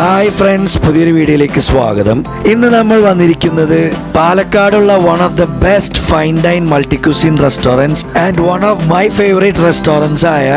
Hi friends, പുതിയൊരു വീഡിയോയിലേക്ക് സ്വാഗതം. ഇന്ന് നമ്മൾ വന്നിരിക്കുന്നത് പാലക്കാടുള്ള one of the best fine dine multi cuisine restaurants and one of my favourite restaurants ആയ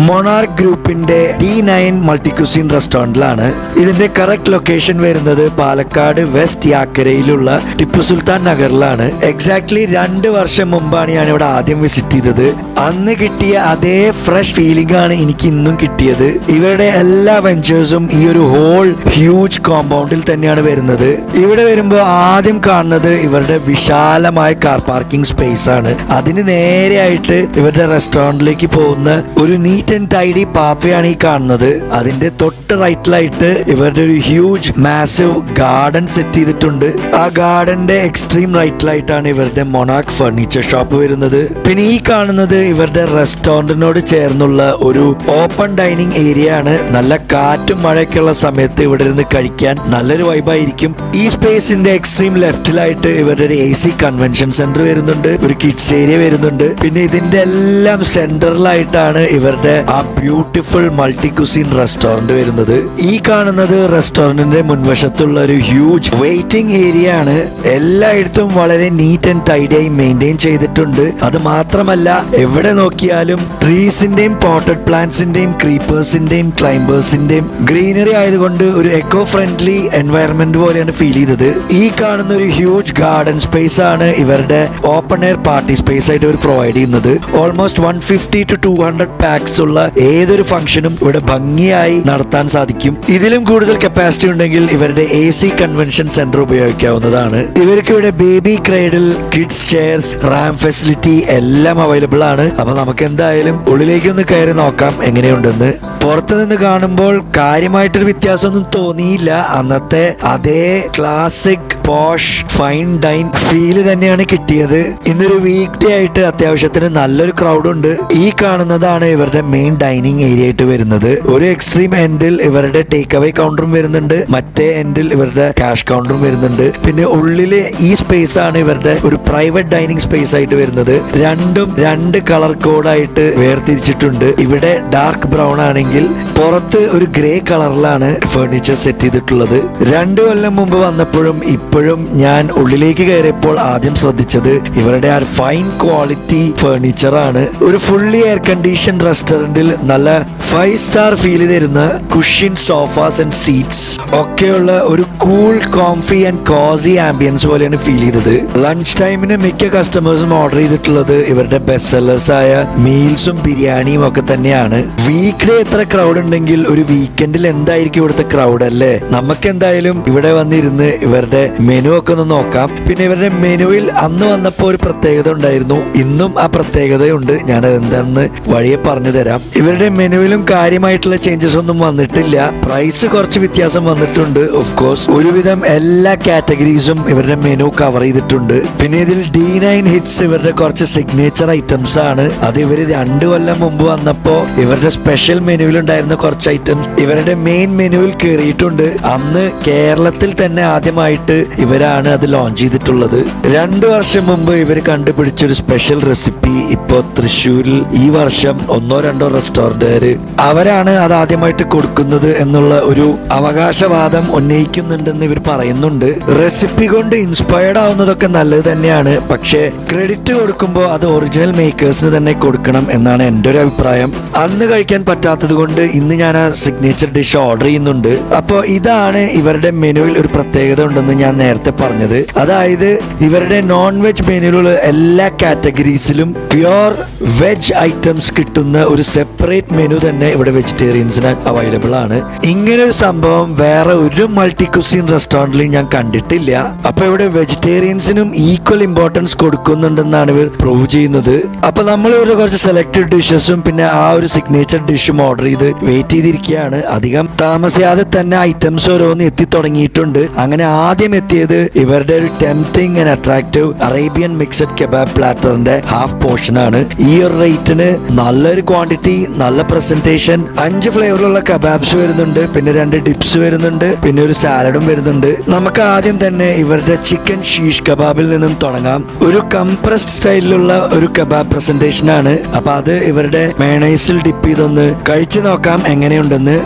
മൊണാർക്ക് ഗ്രൂപ്പിന്റെ D9 മൾട്ടി ക്യൂസിൻ റെസ്റ്റോറൻറ്റിലാണ്. ഇതിന്റെ കറക്റ്റ് ലൊക്കേഷൻ വരുന്നത് പാലക്കാട് വെസ്റ്റ് യാക്കരയിലുള്ള ടിപ്പു സുൽത്താൻ നഗറിലാണ്. എക്സാക്ട്ലി 2 വർഷം മുമ്പാണ് ഞാൻ ഇവിടെ ആദ്യം വിസിറ്റ് ചെയ്തത്. അന്ന് കിട്ടിയ അതേ ഫ്രഷ് ഫീലിംഗ് ആണ് എനിക്ക് ഇന്നും കിട്ടിയത്. ഇവരുടെ എല്ലാ വെഞ്ചേഴ്സും ഈ ഒരു ഹോൾ ഹ്യൂജ് കോമ്പൗണ്ടിൽ തന്നെയാണ് വരുന്നത്. ഇവിടെ വരുമ്പോൾ ആദ്യം കാണുന്നത് ഇവരുടെ വിശാലമായ കാർ പാർക്കിംഗ് സ്പേസ് ആണ്. അതിന് നേരെയായിട്ട് ഇവരുടെ റെസ്റ്റോറന്റിലേക്ക് പോകുന്ന ഒരു നീറ്റ് ആൻഡ് ടൈഡി പാത്വേ ആണ് ഈ കാണുന്നത്. അതിന്റെ തൊട്ട് റൈറ്റിലായിട്ട് ഇവരുടെ ഒരു ഹ്യൂജ് മാസീവ് ഗാർഡൻ സെറ്റ് ചെയ്തിട്ടുണ്ട്. ആ ഗാർഡന്റെ എക്സ്ട്രീം റൈറ്റിലായിട്ടാണ് ഇവരുടെ മൊണാർക്ക് ഫർണിച്ചർ ഷോപ്പ് വരുന്നത്. പിന്നെ ഈ കാണുന്നത് ഇവരുടെ റെസ്റ്റോറന്റിനോട് ചേർന്നുള്ള ഒരു ഓപ്പൺ ഡൈനിങ് ഏരിയ ആണ്. നല്ല കാറ്റും മഴയൊക്കെയുള്ള സമയത്ത് ഇവിടെ ഇരുന്ന് കഴിക്കാൻ നല്ലൊരു വൈബായിരിക്കും. ഈ സ്പേസിന്റെ എക്സ്ട്രീം ലെഫ്റ്റിലായിട്ട് ഇവരുടെ ഒരു AC കൺവെൻഷൻ സെന്റർ വരുന്നുണ്ട്, ഒരു കിഡ്സ് ഏരിയ വരുന്നുണ്ട്. പിന്നെ ഇതിന്റെ എല്ലാം സെന്ററിലായിട്ടാണ് ഇവരുടെ ആ ബ്യൂട്ടിഫുൾ മൾട്ടി ക്യൂസിൻ റെസ്റ്റോറന്റ് വരുന്നത്. ഈ കാണുന്നത് റെസ്റ്റോറന്റിന്റെ മുൻവശത്തുള്ള ഒരു ഹ്യൂജ് വെയിറ്റിംഗ് ഏരിയ ആണ്. എല്ലായിടത്തും വളരെ നീറ്റ് ആൻഡ് ടൈഡി ആയി മെയിൻറ്റെയിൻ ചെയ്തിട്ടുണ്ട്. അത് മാത്രമല്ല, എവിടെ നോക്കിയാലും ട്രീസിന്റെയും പോട്ടഡ് പ്ലാന്റ്സിന്റെയും ക്രീപ്പേഴ്സിന്റെയും ക്ലൈംബേഴ്സിന്റെയും ഗ്രീനറി ആയതുകൊണ്ട് ഒരു എക്കോ ഫ്രണ്ട്ലി എൻവയറൺമെന്റ് പോലെയാണ് ഫീൽ ചെയ്തത്. ഈ കാണുന്ന ഒരു ഹ്യൂജ് ഗാർഡൻ സ്പേസ് ആണ് ഇവരുടെ ഓപ്പൺ എയർ പാർട്ടി സ്പേസ് ആയിട്ട് ഇവർ പ്രൊവൈഡ് ചെയ്യുന്നത്. ഓൾമോസ്റ്റ് 150 to 200 പാക്സ് ഉള്ള ഏതൊരു ഫംഗ്ഷനും ഇവിടെ ഭംഗിയായി നടത്താൻ സാധിക്കും. ഇതിലും കൂടുതൽ കപ്പാസിറ്റി ഉണ്ടെങ്കിൽ ഇവരുടെ AC കൺവെൻഷൻ സെന്റർ ഉപയോഗിക്കാവുന്നതാണ്. ഇവർക്ക് ഇവിടെ baby cradle, kids chairs, ramp facility എല്ലാം അവൈലബിൾ ആണ്. അപ്പൊ നമുക്ക് എന്തായാലും ഉള്ളിലേക്ക് ഒന്ന് കയറി നോക്കാം എങ്ങനെയുണ്ടെന്ന്. പുറത്തു നിന്ന് കാണുമ്പോൾ കാര്യമായിട്ടൊരു വ്യത്യാസമൊന്നും തോന്നിയില്ല. അന്നത്തെ അതേ classic posh fine dine feel തന്നെയാണ് കിട്ടിയത്. ഇന്നൊരു വീക്ക് ഡേ ആയിട്ട് അത്യാവശ്യത്തിന് നല്ലൊരു ക്രൗഡ് ഉണ്ട്. ഈ കാണുന്നതാണ് ഇവരുടെ മെയിൻ ഡൈനിങ് ഏരിയ ആയിട്ട് വരുന്നത്. ഒരു എക്സ്ട്രീം എൻഡിൽ ഇവരുടെ ടേക്ക് അവേ കൗണ്ടറും വരുന്നുണ്ട്, മറ്റേ എൻഡിൽ ഇവരുടെ ക്യാഷ് കൗണ്ടറും വരുന്നുണ്ട്. പിന്നെ ഉള്ളില് ഈ സ്പേസ് ആണ് ഇവരുടെ ഒരു പ്രൈവറ്റ് ഡൈനിങ് സ്പേസ് ആയിട്ട് വരുന്നത്. രണ്ടും 2 കളർ കോഡായിട്ട് വേർതിരിച്ചിട്ടുണ്ട്. ഇവിടെ ഡാർക്ക് ബ്രൗൺ ആണെങ്കിൽ പുറത്ത് ഒരു ഗ്രേ കളറിലാണ് ഫർണിച്ചർ സെറ്റ് ചെയ്തിട്ടുള്ളത്. 2 കൊല്ലം മുമ്പ് വന്നപ്പോഴും ഇപ്പോഴും ഞാൻ ഉള്ളിലേക്ക് കയറിയപ്പോൾ ആദ്യം ശ്രദ്ധിച്ചത് ഇവരുടെ ആ ഫൈൻ ക്വാളിറ്റി ഫർണിച്ചർ ആണ്. ഒരു ഫുള്ളി എയർ കണ്ടീഷൻ റെസ്റ്റോറന്റിൽ നല്ല 5 സ്റ്റാർ ഫീൽ തരുന്ന കുഷ്യൻ സോഫാസ് ആൻഡ് സീറ്റ്സ് ഒക്കെയുള്ള ഒരു cool, comfy and cosy ambience പോലെയാണ് ഫീൽ ചെയ്തത്. ലഞ്ച് ടൈമിന് മിക്ക കസ്റ്റമേഴ്സും ഓർഡർ ചെയ്തിട്ടുള്ളത് ഇവരുടെ ബെസ്റ്റ് സെല്ലേഴ്സ് ആയ മീൽസും ബിരിയാണിയും ഒക്കെ തന്നെയാണ്. വീക്ക് ഡേ എത്ര ക്രൗഡ് ഉണ്ടെങ്കിൽ ഒരു വീക്കെൻഡിൽ എന്തായിരിക്കും ഇവിടുത്തെ ക്രൗഡ് അല്ലേ? നമുക്ക് എന്തായാലും ഇവിടെ വന്നിരുന്ന് ഇവരുടെ മെനു ഒക്കെ ഒന്ന് നോക്കാം. പിന്നെ ഇവരുടെ മെനുവിൽ അന്ന് വന്നപ്പോൾ ഒരു പ്രത്യേകത ഉണ്ടായിരുന്നു, ഇന്നും ആ പ്രത്യേകതയുണ്ട്. ഞാനത് എന്താണെന്ന് വഴിയെ പറഞ്ഞു തരാം. ഇവരുടെ മെനുവിലും കാര്യമായിട്ടുള്ള ചേഞ്ചസ് ഒന്നും വന്നിട്ടില്ല. പ്രൈസ് കുറച്ച് വ്യത്യാസം വന്നിട്ടുണ്ട്. ഓഫ് കോഴ്സ് ഒരുവിധം എല്ലാ കാറ്റഗറീസും ഇവരുടെ മെനു കവർ ചെയ്തിട്ടുണ്ട്. പിന്നെ ഇതിൽ D9 ഹിറ്റ്സ് ഇവരുടെ കുറച്ച് സിഗ്നേച്ചർ ഐറ്റംസ് ആണ്. അത് ഇവര് 2 കൊല്ലം മുമ്പ് വന്നപ്പോ ഇവരുടെ സ്പെഷ്യൽ മെനുവിൽ ഉണ്ടായിരുന്ന കുറച്ച് ഐറ്റംസ് ഇവരുടെ മെയിൻ മെനുവിൽ കയറിയിട്ടുണ്ട്. അന്ന് കേരളത്തിൽ തന്നെ ആദ്യമായിട്ട് ഇവരാണ് അത് ലോഞ്ച് ചെയ്തിട്ടുള്ളത്. 2 വർഷം മുമ്പ് ഇവർ കണ്ടുപിടിച്ചൊരു സ്പെഷ്യൽ റെസിപ്പി ഇപ്പോ തൃശ്ശൂരിൽ ഈ വർഷം 1-2 റെസ്റ്റോറന്റുകാര് അവരാണ് അത് ആദ്യമായിട്ട് കൊടുക്കുന്നത് എന്നുള്ള ഒരു അവകാശവാദം ഉന്നയിക്കുന്നുണ്ടെന്ന് ഇവർ പറയുന്നുണ്ട്. റെസിപ്പി കൊണ്ട് ഇൻസ്പയർഡ് ആവുന്നതൊക്കെ നല്ലത് തന്നെയാണ്, പക്ഷേ ക്രെഡിറ്റ് കൊടുക്കുമ്പോൾ അത് ഒറിജിനൽ മേക്കേഴ്സിന് തന്നെ കൊടുക്കണം എന്നാണ് എൻ്റെ ഒരു അഭിപ്രായം. അന്ന് കഴിക്കാൻ പറ്റാത്തത് കൊണ്ട് ഇന്ന് ഞാൻ ആ സിഗ്നേച്ചർ ഡിഷ് ഓർഡർ ചെയ്യുന്നുണ്ട്. അപ്പോൾ ഇതാണ് ഇവരുടെ മെനുവിൽ ഒരു പ്രത്യേകത ഉണ്ടെന്ന് ഞാൻ നേരത്തെ പറഞ്ഞത്. അതായത് ഇവരുടെ നോൺ വെജ് മെനുവിലുള്ള എല്ലാ കാറ്റഗറീസിലും പ്യുവർ വെജ് ഐറ്റംസ് കിട്ടുന്ന ഒരു സെപ്പറേറ്റ് മെനു തന്നെ ഇവിടെ വെജിറ്റേറിയൻസിന് അവൈലബിൾ ആണ്. ഇങ്ങനെ ഒരു സംഭവം വേറെ ഒരു മൾട്ടി കുസിൻ റെസ്റ്റോറന്റിലും ഞാൻ കണ്ടിട്ടില്ല. അപ്പൊ ഇവിടെ വെജിറ്റേറിയൻസിനും ഈക്വൽ ഇമ്പോർട്ടൻസ് കൊടുക്കുന്നുണ്ടെന്നാണ് ഇവർ പ്രൂവ് ചെയ്യുന്നത്. അപ്പൊ നമ്മൾ ഇവിടെ കുറച്ച് സെലക്ടഡ് ഡിഷസും പിന്നെ ആ ഒരു സിഗ്നേച്ചർ ഡിഷും ഓർഡർ ചെയ്ത് വെയിറ്റ് ചെയ്തിരിക്കുകയാണ്. അധികം താമസിയാതെ തന്നെ ഐറ്റംസ് ഓരോന്ന് എത്തി തുടങ്ങിയിട്ടുണ്ട്. അങ്ങനെ ആദ്യം എത്തിയത് ഇവരുടെ ഒരു tempting and attractive Arabian mixed kebab പ്ലാറ്ററിന്റെ ഹാഫ് പോർഷൻ ആണ്. ഈ ഒരു റേറ്റിന് നല്ലൊരു ക്വാണ്ടിറ്റി, നല്ല പ്രസന്റേഷൻ, 5 ഫ്ലേവറിലുള്ള കബാബ്സ് വരുന്നുണ്ട്, പിന്നെ 2 ഡിപ്സ് വരുന്നുണ്ട്, പിന്നെ ഒരു സാലഡും വരുന്നുണ്ട്. നമുക്ക് ആദ്യം തന്നെ ഇവരുടെ ചിക്കൻ ഷീഷ് കബാബിൽ നിന്നും തുടങ്ങാം. ഒരു കംപ്രസ്ഡ് സ്റ്റൈലിലുള്ള ഒരു കബാബ് പ്രസന്റേഷൻ ആണ്. അപ്പൊ അത് ഇവരുടെ മയോണൈസിൽ ഡിപ്പ് ചെയ്തൊന്ന് കഴിച്ചു നോക്കാം എങ്ങനെയുണ്ടെന്ന്.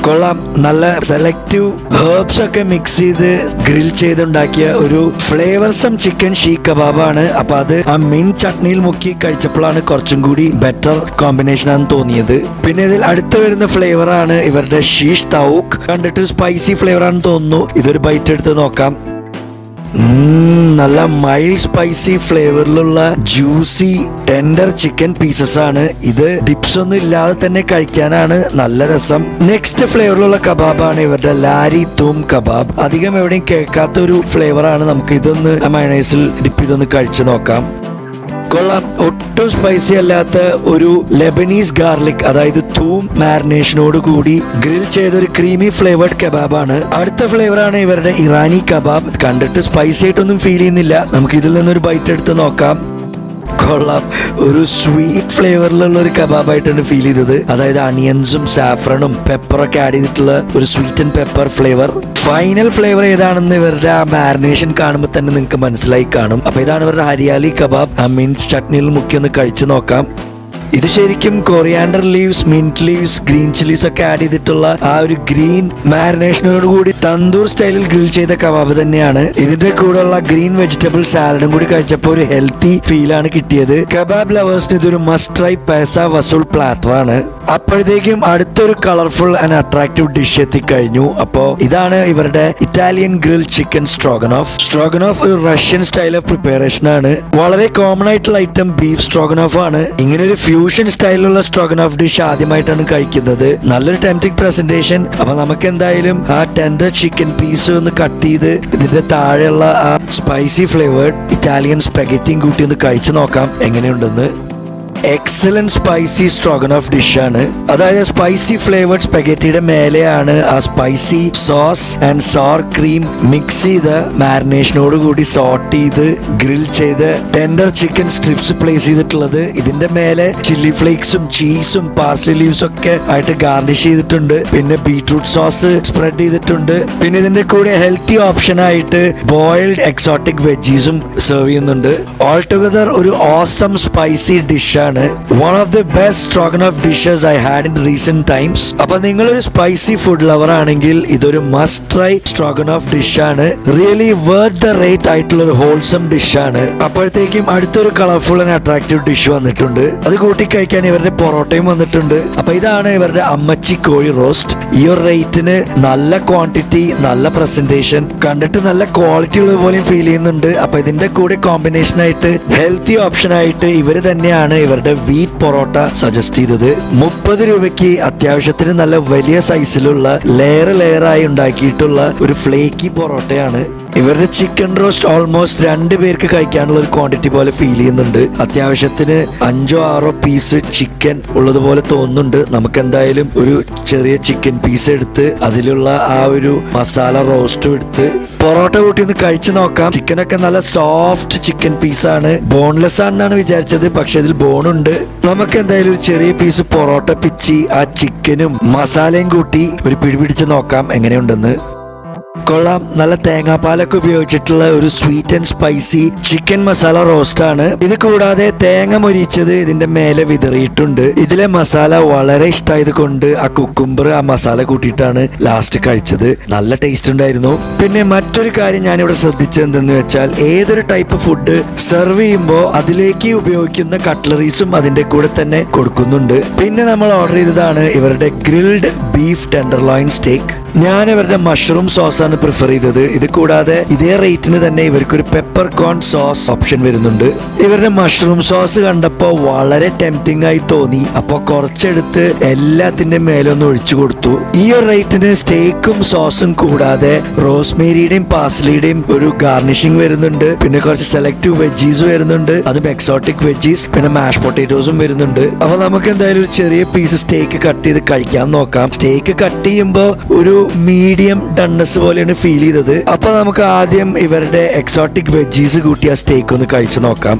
കൊള്ളാം. നല്ല സെലക്റ്റീവ് ഹെർബ്സ് ഒക്കെ മിക്സ് ചെയ്ത് ഗ്രിൽ ചെയ്തുണ്ടാക്കിയ ഒരു ഫ്ലേവർസം ചിക്കൻ ഷീ കബാബാണ്. അപ്പൊ അത് ആ മിന്റ് ചട്നിയിൽ മുക്കി കഴിച്ചപ്പോഴാണ് കുറച്ചും കൂടി ബെറ്റർ കോമ്പിനേഷൻ ആണെന്ന് തോന്നിയത്. പിന്നെ ഇതിൽ അടുത്ത് വരുന്ന ഫ്ലേവർ ആണ് ഇവരുടെ ഷീഷ് തൗക്ക്. കണ്ടിട്ട് സ്പൈസി ഫ്ലേവർ ആണെന്ന് തോന്നുന്നു. ഇതൊരു ബൈറ്റ് എടുത്ത് നോക്കാം. നല്ല മൈൽഡ് സ്പൈസി ഫ്ലേവറിലുള്ള ജ്യൂസി ടെൻഡർ ചിക്കൻ പീസസ് ആണ്. ഇത് ഡിപ്സ് ഒന്നും ഇല്ലാതെ തന്നെ കഴിക്കാനാണ് നല്ല രസം. നെക്സ്റ്റ് ഫ്ലേവറിലുള്ള കബാബാണ് ഇവരുടെ ലാരി തൂം കബാബ്. അധികം എവിടെയും കേൾക്കാത്ത ഒരു ഫ്ലേവർ ആണ്. നമുക്ക് ഇതൊന്ന് മയോണൈസിൽ ഡിപ്പ് ചെയ്തൊന്ന് കഴിച്ചു നോക്കാം. കൊള്ളാം. ഒട്ടും സ്പൈസി അല്ലാത്ത ഒരു ലെബനീസ് ഗാർലിക്, അതായത് തൂം മാരിനേഷനോട് കൂടി ഗ്രിൽ ചെയ്ത ഒരു ക്രീമി ഫ്ലേവേർഡ് കബാബാണ്. അടുത്ത ഫ്ലേവർ ആണ് ഇവരുടെ ഇറാനി കബാബ്. കണ്ടിട്ട് സ്പൈസി ആയിട്ടൊന്നും ഫീൽ ചെയ്യുന്നില്ല. നമുക്ക് ഇതിൽ നിന്നൊരു ബൈറ്റ് എടുത്ത് നോക്കാം. കൊള്ളാം. ഒരു സ്വീറ്റ് ഫ്ലേവറിലുള്ള ഒരു കബാബായിട്ടാണ് ഫീൽ ചെയ്തത്. അതായത് അണിയൻസും സാഫ്രണും പെപ്പറൊക്കെ ആഡ് ചെയ്തിട്ടുള്ള ഒരു sweet and pepper flavour. Final flavour ഏതാണെന്ന് ഇവരുടെ ആ മാരിനേഷൻ കാണുമ്പോൾ തന്നെ നിങ്ങൾക്ക് മനസ്സിലായി കാണും. അപ്പൊ ഇതാണ് ഇവരുടെ ഹരിയാലി കബാബ്. ആ മിന്റ് ചട്നിയിൽ മുക്കി ഒന്ന് കഴിച്ചു നോക്കാം. ഇത് ശരിക്കും coriander leaves, mint leaves, green chillies ഒക്കെ ആഡ് ചെയ്തിട്ടുള്ള ആ ഒരു ഗ്രീൻ മാരിനേഷനോട് കൂടി തന്തൂർ സ്റ്റൈലിൽ ഗ്രിൽ ചെയ്ത കബാബ് തന്നെയാണ്. ഇതിന്റെ കൂടെയുള്ള ഗ്രീൻ വെജിറ്റബിൾ സാലഡും കൂടി കഴിച്ചപ്പോൾ ഒരു ഹെൽത്തി ഫീൽ ആണ് കിട്ടിയത്. കബാബ് ലവേഴ്സിന് ഇതൊരു മസ്റ്റ് ട്രൈ പൈസ വസൂൽ പ്ലാറ്റർ ആണ്. അപ്പോഴത്തേക്കും അടുത്തൊരു കളർഫുൾ ആൻഡ് അട്രാക്റ്റീവ് ഡിഷ് എത്തിക്കഴിഞ്ഞു. അപ്പോ ഇതാണ് ഇവരുടെ ഇറ്റാലിയൻ ഗ്രിൽ ചിക്കൻ സ്ട്രോഗനോഫ്. സ്ട്രോഗനോഫ് ഒരു റഷ്യൻ സ്റ്റൈൽ ഓഫ് പ്രിപ്പറേഷൻ ആണ്. വളരെ കോമൺ ആയിട്ടുള്ള ഐറ്റം ബീഫ് സ്ട്രോഗനോഫ് ആണ്. ഇങ്ങനെ ഒരു ഫ്യൂഷൻ സ്റ്റൈലിലുള്ള സ്ട്രോഗനോഫ് ഡിഷ് ആദ്യമായിട്ടാണ് കഴിക്കുന്നത്. നല്ലൊരു ടെംപ്റ്റിംഗ് പ്രസന്റേഷൻ. അപ്പൊ നമുക്ക് എന്തായാലും ആ ടെൻഡർ ചിക്കൻ പീസ് ഒന്ന് കട്ട് ചെയ്ത് ഇതിന്റെ താഴെയുള്ള ആ സ്പൈസി ഫ്ലേവേർഡ് ഇറ്റാലിയൻ സ്പെഗറ്റിയും കൂട്ടി ഒന്ന് കഴിച്ചു നോക്കാം എങ്ങനെയുണ്ടെന്ന്. എക്സലന്റ് സ്പൈസി സ്ട്രോഗനോഫ് ഡിഷാണ്. അതായത് സ്പൈസി ഫ്ലേവേർഡ് സ്പെഗറ്റിയുടെ മേലെയാണ് ആ spicy sauce and sour cream mix ചെയ്ത് മാരിനേഷനോട് കൂടി സോട്ട് ചെയ്ത് ഗ്രിൽ ചെയ്ത് ടെൻഡർ ചിക്കൻ സ്ട്രിപ്സ് പ്ലേസ് ചെയ്തിട്ടുള്ളത്. ഇതിന്റെ മേലെ ചില്ലി ഫ്ലേക്സും ചീസും പാർസ്ലി ലീവ്സും ഒക്കെ ആയിട്ട് ഗാർണിഷ് ചെയ്തിട്ടുണ്ട്. പിന്നെ ബീട്രൂട്ട് സോസ് സ്പ്രെഡ് ചെയ്തിട്ടുണ്ട്. പിന്നെ ഇതിന്റെ കൂടെ ഹെൽത്തി ഓപ്ഷൻ ആയിട്ട് ബോയിൽഡ് എക്സോട്ടിക് വെജീസും സെർവ് ചെയ്യുന്നുണ്ട്. ഓൾ ടുഗദർ ഒരു ഓസം സ്പൈസി ഡിഷാണ്. One of the best stroganoff dishes I had in recent times. അപ്പൊ നിങ്ങളൊരു സ്പൈസി ഫുഡ് ലവർ ആണെങ്കിൽ ഇതൊരു മസ്റ്റ് ട്രൈ സ്ട്രോഗനോഫ് ഡിഷാണ്. റിയലി വർത്ത് ദ റേറ്റ് ആയിട്ടുള്ള ഒരു ഹോൾസം ഡിഷാണ്. അപ്പോഴത്തേക്കും അടുത്തൊരു കളർഫുൾ ആൻഡ് അട്രാക്റ്റീവ് ഡിഷ് വന്നിട്ടുണ്ട്. അത് കൂട്ടി കഴിക്കാൻ ഇവരുടെ പൊറോട്ടയും വന്നിട്ടുണ്ട്. അപ്പൊ ഇതാണ് ഇവരുടെ അമ്മച്ചി കോഴി റോസ്റ്റ്. ഈ ഒരു റേറ്റിന് നല്ല ക്വാണ്ടിറ്റി, നല്ല പ്രസന്റേഷൻ, കണ്ടിട്ട് നല്ല ക്വാളിറ്റി ഉള്ളത് പോലെയും ഫീൽ ചെയ്യുന്നുണ്ട്. അപ്പൊ ഇതിന്റെ കൂടെ കോമ്പിനേഷൻ ആയിട്ട് ഹെൽത്തി ഓപ്ഷൻ ആയിട്ട് ഇവര് തന്നെയാണ് ഇവരുടെ വീറ്റ് പൊറോട്ട സജസ്റ്റ് ചെയ്തത്. 30 രൂപയ്ക്ക് അത്യാവശ്യത്തിന് നല്ല വലിയ സൈസിലുള്ള ലെയർ ആയി ഉണ്ടാക്കിയിട്ടുള്ള ഒരു ഫ്ലേക്കി പൊറോട്ടയാണ്. ഇവരുടെ ചിക്കൻ റോസ്റ്റ് ഓൾമോസ്റ്റ് 2 പേർക്ക് കഴിക്കാനുള്ള ഒരു ക്വാണ്ടിറ്റി പോലെ ഫീൽ ചെയ്യുന്നുണ്ട്. അത്യാവശ്യത്തിന് 5-6 പീസ് ചിക്കൻ ഉള്ളതുപോലെ തോന്നുന്നുണ്ട്. നമുക്ക് എന്തായാലും ഒരു ചെറിയ ചിക്കൻ പീസ് എടുത്ത് അതിലുള്ള ആ ഒരു മസാല റോസ്റ്റും എടുത്ത് പൊറോട്ട കൂട്ടി ഒന്ന് കഴിച്ചു നോക്കാം. ചിക്കനൊക്കെ നല്ല സോഫ്റ്റ് ചിക്കൻ പീസാണ്. ബോൺലെസ് ആണെന്നാണ് വിചാരിച്ചത്, പക്ഷെ ഇതിൽ ബോണുണ്ട്. നമുക്ക് എന്തായാലും ഒരു ചെറിയ പീസ് പൊറോട്ട പിച്ചി ആ ചിക്കനും മസാലയും കൂട്ടി ഒരു പിടിപിടിച്ച് നോക്കാം എങ്ങനെയുണ്ടെന്ന്. കൊള്ളാം. നല്ല തേങ്ങാപ്പാലൊക്കെ ഉപയോഗിച്ചിട്ടുള്ള ഒരു sweet and spicy chicken masala roast ആണ്. ഇത് കൂടാതെ തേങ്ങ മൊരിച്ചത് ഇതിന്റെ മേലെ വിതറിയിട്ടുണ്ട്. ഇതിലെ മസാല വളരെ ഇഷ്ടമായത് കൊണ്ട് ആ കുക്കുംബർ ആ മസാല കൂട്ടിയിട്ടാണ് ലാസ്റ്റ് കഴിച്ചത്. നല്ല ടേസ്റ്റ് ഉണ്ടായിരുന്നു. പിന്നെ മറ്റൊരു കാര്യം ഞാനിവിടെ ശ്രദ്ധിച്ചത് എന്തെന്ന് വെച്ചാൽ ഏതൊരു ടൈപ്പ് ഫുഡ് സെർവ് ചെയ്യുമ്പോൾ അതിലേക്ക് ഉപയോഗിക്കുന്ന കട്ട്ലറീസും അതിന്റെ കൂടെ തന്നെ കൊടുക്കുന്നുണ്ട്. പിന്നെ നമ്മൾ ഓർഡർ ചെയ്തതാണ് ഇവരുടെ ഗ്രിൽഡ് ബീഫ് ടെൻഡർലോയിൻ സ്റ്റേക്ക്. ഞാൻ ഇവരുടെ മഷ്റൂം സോസാണ് ആണ് പ്രിഫർ ചെയ്തത്. ഇത് കൂടാതെ ഇതേ റേറ്റിന് തന്നെ ഇവർക്കൊരു പെപ്പർ കോൺ സോസ് ഓപ്ഷൻ വരുന്നുണ്ട്. ഇവരുടെ മഷ്റൂം സോസ് കണ്ടപ്പോ വളരെ ടെംപ്റ്റിംഗ് ആയി തോന്നി. അപ്പൊ കുറച്ചെടുത്ത് എല്ലാത്തിന്റെ മേലൊന്ന് ഒഴിച്ചു കൊടുത്തു. ഈ ഒരു റേറ്റിന് സ്റ്റേക്കും സോസും കൂടാതെ റോസ്മേരിയുടെയും പാസ്ലിയുടെയും ഒരു ഗാർണിഷിംഗ് വരുന്നുണ്ട്. പിന്നെ കുറച്ച് സെലക്റ്റീവ് വെജീസ് വരുന്നുണ്ട്, അതും എക്സോട്ടിക് വെജീസ്. പിന്നെ മാഷ് പൊട്ടേറ്റോസും വരുന്നുണ്ട്. അപ്പൊ നമുക്ക് എന്തായാലും ഒരു ചെറിയ പീസ് സ്റ്റേക്ക് കട്ട് ചെയ്ത് കഴിക്കാൻ നോക്കാം. സ്റ്റേക്ക് കട്ട് ചെയ്യുമ്പോൾ ഒരു മീഡിയം ഡണ്ണസ് പോലെയാണ് ഫീൽ ചെയ്തത്. അപ്പൊ നമുക്ക് ആദ്യം ഇവരുടെ എക്സോട്ടിക് വെജീസ് കൂട്ടിയ സ്റ്റേക്ക് ഒന്ന് കഴിച്ചു നോക്കാം.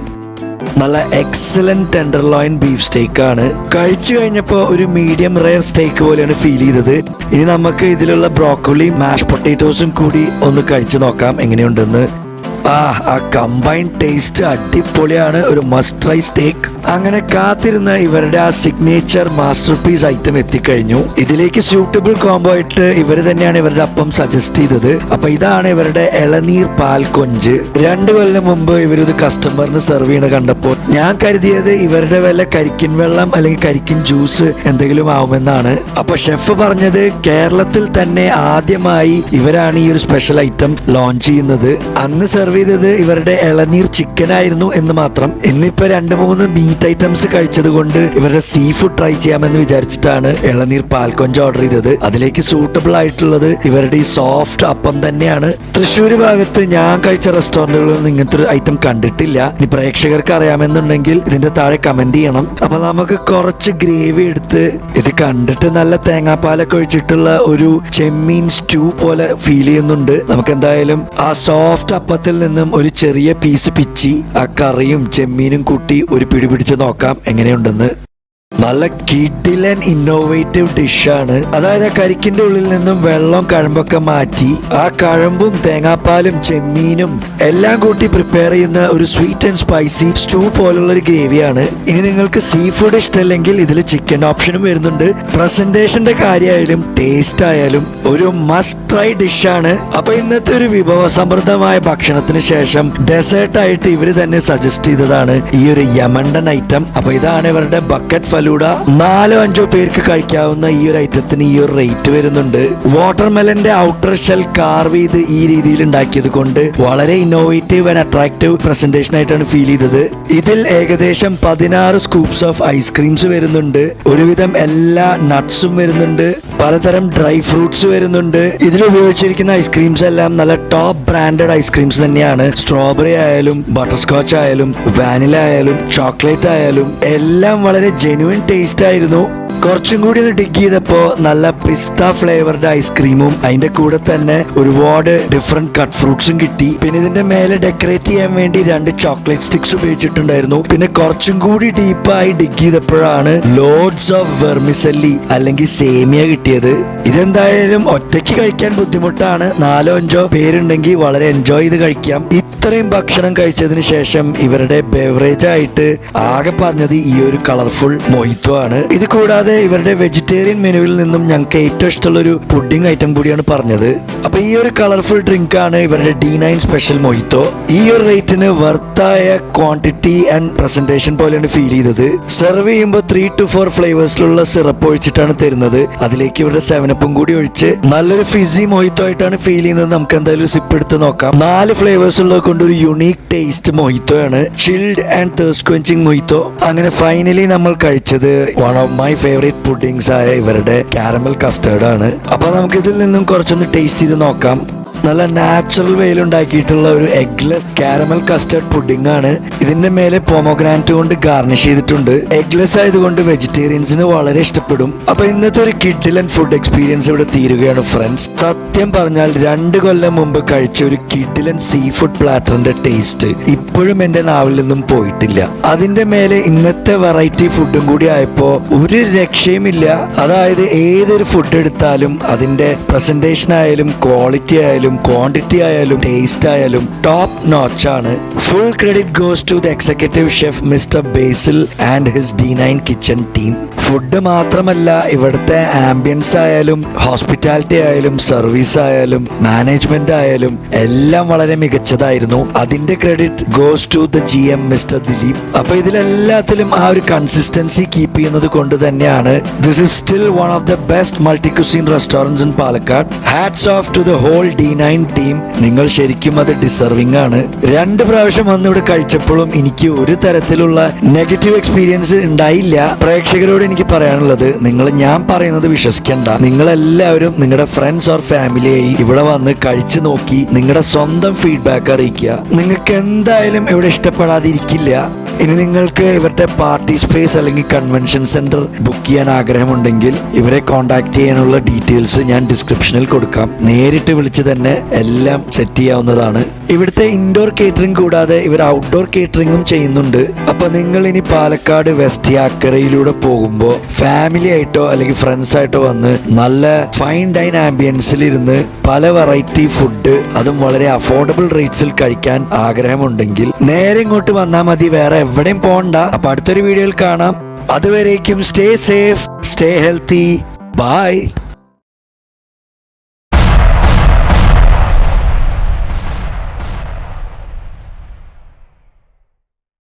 നല്ല എക്സലന്റ് ടെൻഡർലോയിൻ ബീഫ് സ്റ്റേക്ക് ആണ്. കഴിച്ചു കഴിഞ്ഞപ്പോ ഒരു മീഡിയം റെയർ സ്റ്റേക്ക് പോലെയാണ് ഫീൽ ചെയ്തത്. ഇനി നമുക്ക് ഇതിലുള്ള ബ്രോക്കോളി മാഷ് പൊട്ടേറ്റോസും കൂടി ഒന്ന് കഴിച്ചു നോക്കാം എങ്ങനെയുണ്ടെന്ന്. ആ കമ്പൈൻ ടേസ്റ്റ് അടിപൊളിയാണ്. ഒരു മസ്റ്റ് ട്രൈ സ്റ്റേക്ക്. അങ്ങനെ കാത്തിരുന്ന ഇവരുടെ ആ സിഗ്നേച്ചർ മാസ്റ്റർ പീസ് ഐറ്റം എത്തിക്കഴിഞ്ഞു. ഇതിലേക്ക് സ്യൂട്ടബിൾ കോംബോ ആയിട്ട് ഇവർ തന്നെയാണ് ഇവരുടെ അപ്പം സജസ്റ്റ് ചെയ്തത്. അപ്പൊ ഇതാണ് ഇവരുടെ ഇളനീർ പാൽ കൊഞ്ച്. 2 കൊല്ലം മുമ്പ് ഇവരിത് കസ്റ്റമറിന് സെർവ് ചെയ്യണ കണ്ടപ്പോൾ ഞാൻ കരുതിയത് ഇവരുടെ വല്ല കരിക്കിൻ വെള്ളം അല്ലെങ്കിൽ കരിക്കിൻ ജ്യൂസ് എന്തെങ്കിലും ആവുമെന്നാണ്. അപ്പൊ ഷെഫ് പറഞ്ഞത് കേരളത്തിൽ തന്നെ ആദ്യമായി ഇവരാണ് ഈ ഒരു സ്പെഷ്യൽ ഐറ്റം ലോഞ്ച് ചെയ്യുന്നത്. അന്ന് സെർവ് ചെയ്തത് ഇവരുടെ ഇളനീർ ചിക്കൻ ആയിരുന്നു എന്ന് മാത്രം. ഇന്നിപ്പോ 2-3 മീറ്റ് ഐറ്റംസ് കഴിച്ചത് കൊണ്ട് ഇവരുടെ സീ ഫുഡ് ട്രൈ ചെയ്യാമെന്ന് വിചാരിച്ചിട്ടാണ് ഇളനീർ പാൽക്കൊഞ്ച് ഓർഡർ ചെയ്തത്. അതിലേക്ക് സൂട്ടബിൾ ആയിട്ടുള്ളത് ഇവരുടെ ഈ സോഫ്റ്റ് അപ്പം തന്നെയാണ്. തൃശ്ശൂർ ഭാഗത്ത് ഞാൻ കഴിച്ച റെസ്റ്റോറന്റുകളിൽ ഇങ്ങനത്തെ ഒരു ഐറ്റം കണ്ടിട്ടില്ല. ഇനി പ്രേക്ഷകർക്ക് അറിയാമെന്നുണ്ടെങ്കിൽ ഇതിന്റെ താഴെ കമന്റ് ചെയ്യണം. അപ്പൊ നമുക്ക് കുറച്ച് ഗ്രേവി എടുത്ത് ഇത് കണ്ടിട്ട് നല്ല തേങ്ങാപ്പാലൊക്കെ ഒഴിച്ചിട്ടുള്ള ഒരു ചെമ്മീൻ സ്റ്റൂ പോലെ ഫീൽ ചെയ്യുന്നുണ്ട്. നമുക്ക് എന്തായാലും ആ സോഫ്റ്റ് അപ്പത്തിൽ നിന്നും ഒരു ചെറിയ പീസ് പിച്ചി ആ കറിയും ചെമ്മീനും കൂട്ടി ഒരു പിടി പിടിച്ച് നോക്കാം എങ്ങനെയുണ്ടെന്ന്. നല്ല കിഡിലൻ ഇന്നോവേറ്റീവ് ഡിഷാണ്. അതായത് കരിക്കിന്റെ ഉള്ളിൽ നിന്നും വെള്ളം കഴമ്പൊക്കെ മാറ്റി ആ കഴമ്പും തേങ്ങാപ്പാലും ചെമ്മീനും എല്ലാം കൂട്ടി പ്രിപ്പയർ ചെയ്യുന്ന ഒരു സ്വീറ്റ് ആൻഡ് സ്പൈസി സ്റ്റൂ പോലുള്ള ഒരു ഗ്രേവിയാണ്. ഇനി നിങ്ങൾക്ക് സീ ഫുഡ് ഇഷ്ടമല്ലെങ്കിൽ ഇതിൽ ചിക്കൻ ഓപ്ഷനും വരുന്നുണ്ട്. പ്രസന്റേഷന്റെ കാര്യമായാലും ടേസ്റ്റ് ആയാലും ഒരു മസ്റ്റ് ട്രൈ ഡിഷാണ്. അപ്പൊ ഇന്നത്തെ ഒരു വിഭവസമൃദ്ധമായ ഭക്ഷണത്തിന് ശേഷം ഡെസേർട്ട് ആയിട്ട് ഇവര് തന്നെ സജസ്റ്റ് ചെയ്തതാണ് ഈ ഒരു യമണ്ടൻ ഐറ്റം. അപ്പൊ ഇതാണ് ഇവരുടെ ബക്കറ്റ് ഫലൂഡ. 4-5 പേർക്ക് കഴിക്കാവുന്ന ഈ ഒരു ഐറ്റത്തിന് ഈ ഒരു റേറ്റ് വരുന്നുണ്ട്. വാട്ടർമെലന്റെ ഔട്ടർ ഷെൽ കാർവ് ചെയ്ത് ഈ രീതിയിൽ ഉണ്ടാക്കിയത് കൊണ്ട് വളരെ ഇന്നോവേറ്റീവ് ആൻഡ് അട്രാക്റ്റീവ് പ്രസന്റേഷൻ ആയിട്ടാണ് ഫീൽ ചെയ്തത്. ഇതിൽ ഏകദേശം 16 സ്കൂപ്സ് ഓഫ് ഐസ്ക്രീംസ് വരുന്നുണ്ട്. ഒരുവിധം എല്ലാ നട്ട്സും വരുന്നുണ്ട്. പലതരം ഡ്രൈ ഫ്രൂട്ട്സ് വരുന്നുണ്ട്. ഇതിൽ ഉപയോഗിച്ചിരിക്കുന്ന ഐസ്ക്രീംസ് എല്ലാം നല്ല ടോപ്പ് ബ്രാൻഡഡ് ഐസ്ക്രീംസ് തന്നെയാണ്. സ്ട്രോബെറി ആയാലും ബട്ടർ സ്കോച്ച് ആയാലും വാനില ആയാലും ചോക്ലേറ്റ് ആയാലും എല്ലാം വളരെ ജെന്യുവൻ ടേസ്റ്റ് ആയിരുന്നു. കുറച്ചും കൂടി ഒന്ന് ഡിഗ് ചെയ്തപ്പോ നല്ല പിസ്ത ഫ്ലേവർഡ് ഐസ്ക്രീമും അതിന്റെ കൂടെ തന്നെ ഒരുപാട് ഡിഫറെന്റ് കട്ട് ഫ്രൂട്ട്സും കിട്ടി. പിന്നെ ഇതിന്റെ മേലെ ഡെക്കറേറ്റ് ചെയ്യാൻ വേണ്ടി 2 ചോക്ലേറ്റ് സ്റ്റിക്സ് ഉപയോഗിച്ചിട്ടുണ്ടായിരുന്നു. പിന്നെ കുറച്ചും കൂടി ഡീപ്പായി ഡിഗ് ചെയ്തപ്പോഴാണ് ലോഡ്സ് ഓഫ് വെർമിസെല്ലി അല്ലെങ്കിൽ സേമിയ കിട്ടിയത്. ഇതെന്തായാലും ഒറ്റയ്ക്ക് കഴിക്കാൻ ബുദ്ധിമുട്ടാണ്. 4-5 പേരുണ്ടെങ്കിൽ വളരെ എൻജോയ് ചെയ്ത് കഴിക്കാം. ഇത്രയും ഭക്ഷണം കഴിച്ചതിന് ശേഷം ഇവരുടെ ബെവറേജ് ആയിട്ട് ആകെ പറഞ്ഞത് ഈ ഒരു കളർഫുൾ മൊയ്ത്തോ ആണ്. ഇത് കൂടാതെ ഇവരുടെ വെജിറ്റേറിയൻ മെനുവിൽ നിന്നും ഞങ്ങൾക്ക് ഏറ്റവും ഇഷ്ടമുള്ള ഒരു പുഡിംഗ് ഐറ്റം കൂടിയാണ് പറഞ്ഞത്. അപ്പൊ ഈ ഒരു കളർഫുൾ ഡ്രിങ്ക് ആണ് ഇവരുടെ D9 സ്പെഷ്യൽ മൊയ്ത്തോ. ഈ ഒരു റേറ്റിന് വർത്തായ ക്വാണ്ടിറ്റി ആൻഡ് പ്രസന്റേഷൻ പോലെയാണ് ഫീൽ ചെയ്തത്. സെർവ് ചെയ്യുമ്പോൾ 3 to 4 ഫ്ലേവേഴ്സിലുള്ള സിറപ്പ് ഒഴിച്ചിട്ടാണ് തരുന്നത്. അതിലേക്ക് ഇവരുടെ 7-Upഉം കൂടി ഒഴിച്ച് നല്ലൊരു ഫിസി മൊയ്ത്തോ ആയിട്ടാണ് ഫീൽ ചെയ്യുന്നത്. നമുക്ക് എന്തായാലും സിപ്പ് എടുത്ത് നോക്കാം. 4 ഫ്ലേവേഴ്സ് ഉള്ളത് കൊണ്ട് ഒരു യുണീക് ടേസ്റ്റ് മൊയ്ത്തോ ആണ്. Chilled and thirst quenching mojito. അങ്ങനെ ഫൈനലി നമ്മൾ കഴിച്ചത് one of my favourite puddings ആയ ഇവരുടെ കാരമൽ കസ്റ്റേർഡ് ആണ്. അപ്പൊ നമുക്ക് ഇതിൽ നിന്നും കുറച്ചൊന്ന് ടേസ്റ്റ് ചെയ്ത് നോക്കാം. നല്ല നാച്ചുറൽ വേയിൽ ഉണ്ടാക്കിയിട്ടുള്ള ഒരു എഗ്ലെസ് കാരമൽ കസ്റ്റർഡ് പുഡിംഗ് ആണ്. ഇതിന്റെ മേലെ പോമോഗ്രാനറ്റ് കൊണ്ട് ഗാർണിഷ് ചെയ്തിട്ടുണ്ട്. എഗ്ലെസ് ആയതുകൊണ്ട് വെജിറ്റേറിയൻസിന് വളരെ ഇഷ്ടപ്പെടും. അപ്പൊ ഇന്നത്തെ ഒരു കിഡിലൻ ഫുഡ് എക്സ്പീരിയൻസ് ഇവിടെ തീരുകയാണ് ഫ്രണ്ട്സ്. സത്യം പറഞ്ഞാൽ 2 കൊല്ലം മുമ്പ് കഴിച്ച ഒരു കിഡിലൻ സീ ഫുഡ് പ്ലാറ്ററിന്റെ ടേസ്റ്റ് ഇപ്പോഴും എന്റെ നാവിൽ നിന്നും പോയിട്ടില്ല. അതിന്റെ മേലെ ഇന്നത്തെ വെറൈറ്റി ഫുഡും കൂടി ആയപ്പോ ഒരു രക്ഷയുമില്ല. അതായത് ഏതൊരു ഫുഡ് എടുത്താലും അതിന്റെ പ്രസന്റേഷൻ ആയാലും ക്വാളിറ്റി ആയാലും ക്വാണ്ടിറ്റി ആയാലും ടേസ്റ്റ് ആയാലും ടോപ്പ് നോച്ച് ആണ്. Full credit goes to the executive chef mister Basil and his D9 kitchen team. Food മാത്രമല്ല ഇവിടുത്തെ ആംബിയൻസ് ആയാലും ഹോസ്പിറ്റാലിറ്റി ആയാലും സർവീസ് ആയാലും മാനേജ്മെന്റ് ആയാലും എല്ലാം വളരെ മികച്ചതായിരുന്നു. അതിന്റെ credit goes to the GM mister Dileep. അപ്പൊ ഇതിലെല്ലാത്തിലും ആ ഒരു കൺസിസ്റ്റൻസി കീപ്പ് ചെയ്യുന്നത് കൊണ്ട് തന്നെയാണ് this is still one of the best multi cuisine restaurants in Palakkad. Hats off to the whole D9 99 team, നിങ്ങൾ ശരിക്കും അത് ഡിസർവിംഗ് ആണ്. 2 പ്രാവശ്യം വന്ന് ഇവിടെ കഴിച്ചപ്പോഴും എനിക്ക് ഒരു തരത്തിലുള്ള നെഗറ്റീവ് എക്സ്പീരിയൻസ് ഉണ്ടായില്ല. പ്രേക്ഷകരോട് എനിക്ക് പറയാനുള്ളത്, നിങ്ങൾ ഞാൻ പറയുന്നത് വിശ്വസിക്കണ്ട. നിങ്ങളെല്ലാവരും നിങ്ങളുടെ ഫ്രണ്ട്സ് ഓർ ഫാമിലിയായി ഇവിടെ വന്ന് കഴിച്ചു നോക്കി നിങ്ങളുടെ സ്വന്തം ഫീഡ്ബാക്ക് അറിയിക്കുക. നിങ്ങൾക്ക് എന്തായാലും ഇവിടെ ഇഷ്ടപ്പെടാതിരിക്കില്ല. ഇനി നിങ്ങൾക്ക് ഇവരുടെ പാർട്ടി സ്പേസ് അല്ലെങ്കിൽ കൺവെൻഷൻ സെന്റർ ബുക്ക് ചെയ്യാൻ ആഗ്രഹമുണ്ടെങ്കിൽ ഇവരെ കോൺടാക്ട് ചെയ്യാനുള്ള ഡീറ്റെയിൽസ് ഞാൻ ഡിസ്ക്രിപ്ഷനിൽ കൊടുക്കാം. നേരിട്ട് വിളിച്ച് തന്നെ എല്ലാം സെറ്റ് ചെയ്യാവുന്നതാണ്. ഇവിടുത്തെ ഇൻഡോർ കേറ്ററിംഗ് കൂടാതെ ഇവർ ഔട്ട്ഡോർ കേറ്ററിംഗും ചെയ്യുന്നുണ്ട്. അപ്പൊ നിങ്ങൾ ഇനി പാലക്കാട് വെസ്റ്റ് യാക്കരയിലൂടെ പോകുമ്പോൾ ഫാമിലി ആയിട്ടോ അല്ലെങ്കിൽ ഫ്രണ്ട്സ് ആയിട്ടോ വന്ന് നല്ല ഫൈൻ ഡൈൻ ആംബിയൻസിൽ ഇരുന്ന് പല വെറൈറ്റി ഫുഡ്, അതും വളരെ അഫോർഡബിൾ റേറ്റ്സിൽ കഴിക്കാൻ ആഗ്രഹമുണ്ടെങ്കിൽ നേരെ ഇങ്ങോട്ട് വന്നാൽ മതി, വേറെ എവിടെയും പോകണ്ട. അപ്പൊ അടുത്തൊരു വീഡിയോയിൽ കാണാം. അതുവരേക്കും stay safe, stay healthy, by.